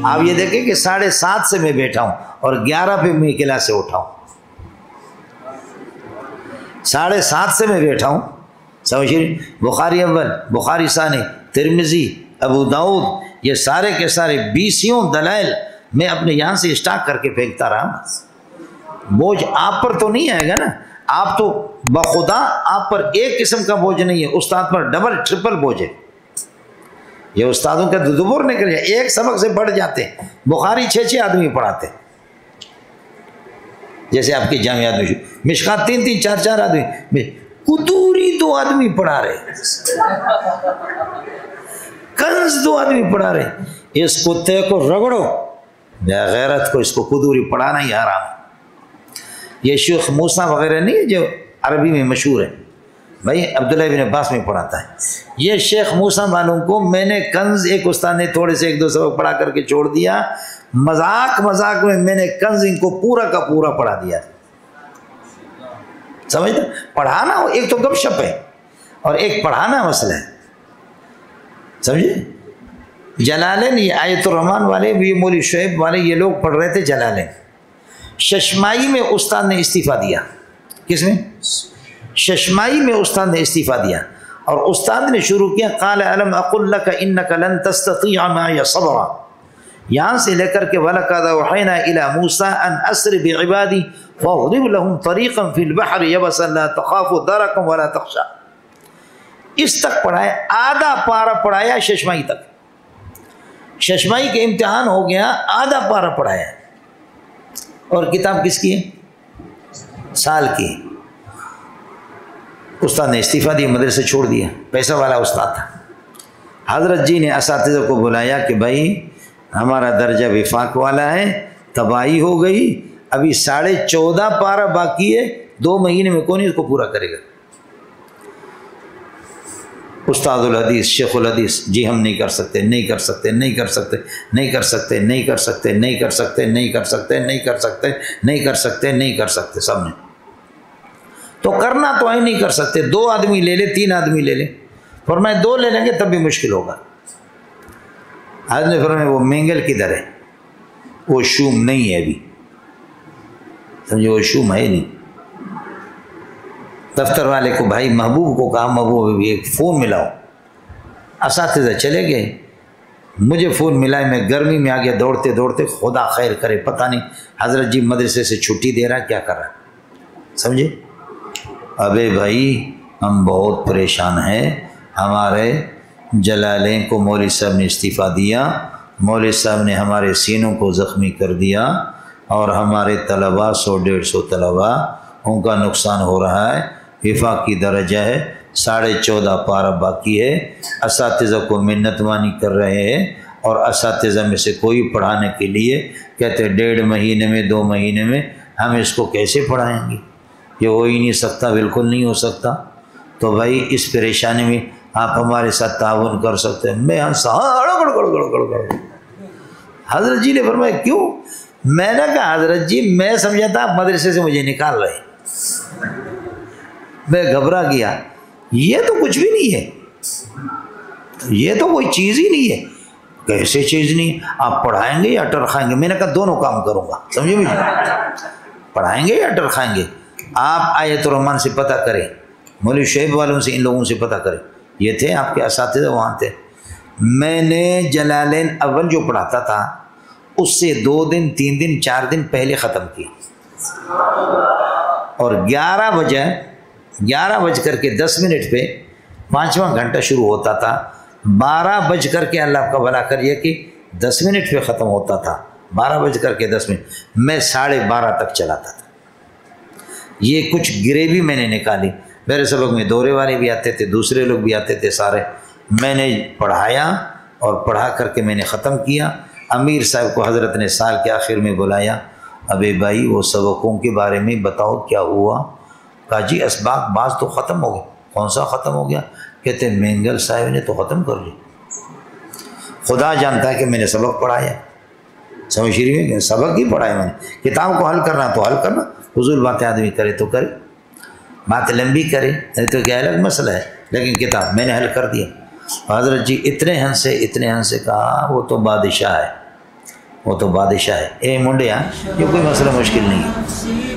آپ یہ دیکھیں کہ 7:30 سے میں بیٹھا ہوں اور 11 پہ میں کلاس سے اٹھا ہوں. 7:30 سے میں بیٹھا ہوں. سمجھ رہے؟ بخاری اول، بخاری ثانی، ترمذی، ابو داؤد، یہ سارے کے سارے 20 دلائل میں اپنے یہاں سے اسٹاک کر کے پھینکتا رہا. بوجھ آپ پر تو نہیں آئے گا نا. آپ تو بخدا آپ پر ایک قسم کا بوجھ نہیں ہے، استاد پر ڈبل ٹرپل بوجھ ہے. یہ استادوں کا دبر نکل جائے، ایک سبق سے بڑھ جاتے ہیں. بخاری 6 آدمی پڑھاتے، جیسے آپ کی جامعات میں مشکات 3 4 آدمی، قدوری 2 آدمی پڑھا رہے، کنز 2 آدمی پڑھا رہے. اس کتے کو رگڑو یا غیرت کو، اس کو قدوری پڑھانا ہی حرام. یہ شیخ موسیٰ وغیرہ نہیں ہے جو عربی میں مشہور ہے، بھائی عبداللہ بن عباس میں پڑھاتا ہے. یہ شیخ موسیٰ والوں کو میں نے کنز، ایک استاد نے تھوڑے سے 1 2 سبق پڑھا کر کے چھوڑ دیا، مذاق میں نے کنز ان کو پورا کا پورا پڑھا دیا. سمجھتا؟ پڑھانا ایک تو گپ شپ ہے اور ایک پڑھانا مسئلہ ہے. سمجھے؟ جلالین، یہ آیت الرحمن والے بھی، مولوی شعیب والے، یہ لوگ پڑھ رہے تھے جلالین. ششمائی میں استاد نے استعفیٰ دیا. کس میں؟ ششمائی میں استاد نے استعفیٰ دیا اور استاد نے شروع کیا قال الم اقل لك انك لن تستطيع معي صبرا، یہاں سے لے کر کے وَلَقَدْ أَوْحَيْنَا إِلَى مُوسَىٰ أَنْ أَسْرِ بِعِبَادِي فَاضْرِبْ لَهُمْ طَرِيقًا فِي الْبَحْرِ يَبَسًا لَا تَخَافُ دَرَكًا وَلَا تَخْشَىٰ. اس تک پڑھایا، آدھا پارہ پڑھایا ششمائی تک. ششمائی کے امتحان ہو گیا، آدھا پارہ پڑھایا. اور کتاب کس کی ہے؟ سال کی. استاد نے استعفیٰ دیا، مدرسے چھوڑ دیا، پیسہ والا استاد تھا. حضرت جی نے اساتذہ کو بلایا کہ بھائی ہمارا درجہ وفاق والا ہے، تباہی ہو گئی، ابھی 14.5 پارہ باقی ہے، 2 مہینے میں کون اس کو پورا کرے گا؟ استاد الحدیث، شیخ الحدیث، جی ہم نہیں کر سکتے، نہیں کر سکتے، نہیں کر سکتے، نہیں کر سکتے، نہیں کر سکتے، نہیں کر سکتے، نہیں کر سکتے، نہیں کر سکتے، نہیں کر سکتے، نہیں کر سکتے. سب نے تو کرنا تو ہے، نہیں کر سکتے. 2 آدمی لے لے، 3 آدمی لے لے. فرمایا 2 لے لیں گے تب بھی مشکل ہوگا. حضرت نے فرمایا وہ مینگل کدھر ہے؟ وہ شوم نہیں ہے ابھی. سمجھے؟ وہ شوم ہے نہیں. دفتر والے کو، بھائی محبوب کو کہا، محبوب ایک فون ملاؤ. اساتذہ چلے گئے، مجھے فون ملا ہے، میں گرمی میں آ گیا دوڑتے دوڑتے. خدا خیر کرے، پتہ نہیں حضرت جی مدرسے سے چھٹی دے رہا کیا کر رہا. سمجھے؟ ابے بھائی ہم بہت پریشان ہیں، ہمارے جلالین کو مولوی صاحب نے استعفیٰ دیا، مولوی صاحب نے ہمارے سینوں کو زخمی کر دیا اور ہمارے طلباء 100-150 طلباء ان کا نقصان ہو رہا ہے. وفاق کی درجہ ہے، 14.5 پارہ باقی ہے. اساتذہ کو منت مانی کر رہے ہیں اور اساتذہ میں سے کوئی پڑھانے کے لیے کہتے 1.5 مہینے میں، 2 مہینے میں ہم اس کو کیسے پڑھائیں گے؟ یہ ہو ہی نہیں سکتا، بالکل نہیں ہو سکتا. تو بھائی اس پریشانی میں آپ ہمارے ساتھ تعاون کر سکتے ہیں. میں گڑ. حضرت جی نے فرمایا کیوں؟ میں نے کہا حضرت جی میں سمجھا تھا آپ مدرسے سے مجھے نکال رہے. میں گھبرا گیا، یہ تو کچھ بھی نہیں ہے، یہ تو کوئی چیز ہی نہیں ہے. کیسے چیز نہیں؟ آپ پڑھائیں گے یا ٹر کھائیں گے؟ میں نے کہا دونوں کام کروں گا. سمجھے مجھے؟ پڑھائیں گے یا ٹر کھائیں گے؟ آپ آیت الرحمن سے پتہ کریں، مولوی شعیب والوں سے، ان لوگوں سے پتہ کریں. یہ تھے آپ کے اساتذہ، وہاں تھے. میں نے جلالین اول جو پڑھاتا تھا اس سے 2 دن 3 دن 4 دن پہلے ختم کیا. اور 11:10 پہ 5واں گھنٹہ شروع ہوتا تھا. 12 اللہ کا بھلا کریے کہ 10 منٹ پہ ختم ہوتا تھا. 12:10 میں 12:30 تک چلاتا تھا. یہ کچھ گریوی میں نے نکالی. میرے سبق میں دورے والے بھی آتے تھے، دوسرے لوگ بھی آتے تھے سارے. میں نے پڑھایا اور پڑھا کر کے میں نے ختم کیا. امیر صاحب کو حضرت نے سال کے آخر میں بلایا، ابے بھائی وہ سبقوں کے بارے میں بتاؤ کیا ہوا. کہا جی اسباق بعض تو ختم ہو گئے. کون سا ختم ہو گیا؟ کہتے مینگل صاحب نے تو ختم کر لی. خدا جانتا ہے کہ میں نے سبق پڑھایا. سمجھ رہی ہے؟ سبق ہی پڑھایا میں نے. کتاب کو حل کرنا تو حل کرنا، فضول باتیں آدمی کرے تو کرے، بات لمبی کرے تو کیا الگ مسئلہ ہے، لیکن کتاب میں نے حل کر دیا. حضرت جی اتنے ہنسے کہا وہ تو بادشاہ ہے. وہ تو بادشاہ ہے۔ اے منڈیا، یہ کوئی مسئلہ مشکل نہیں ہے۔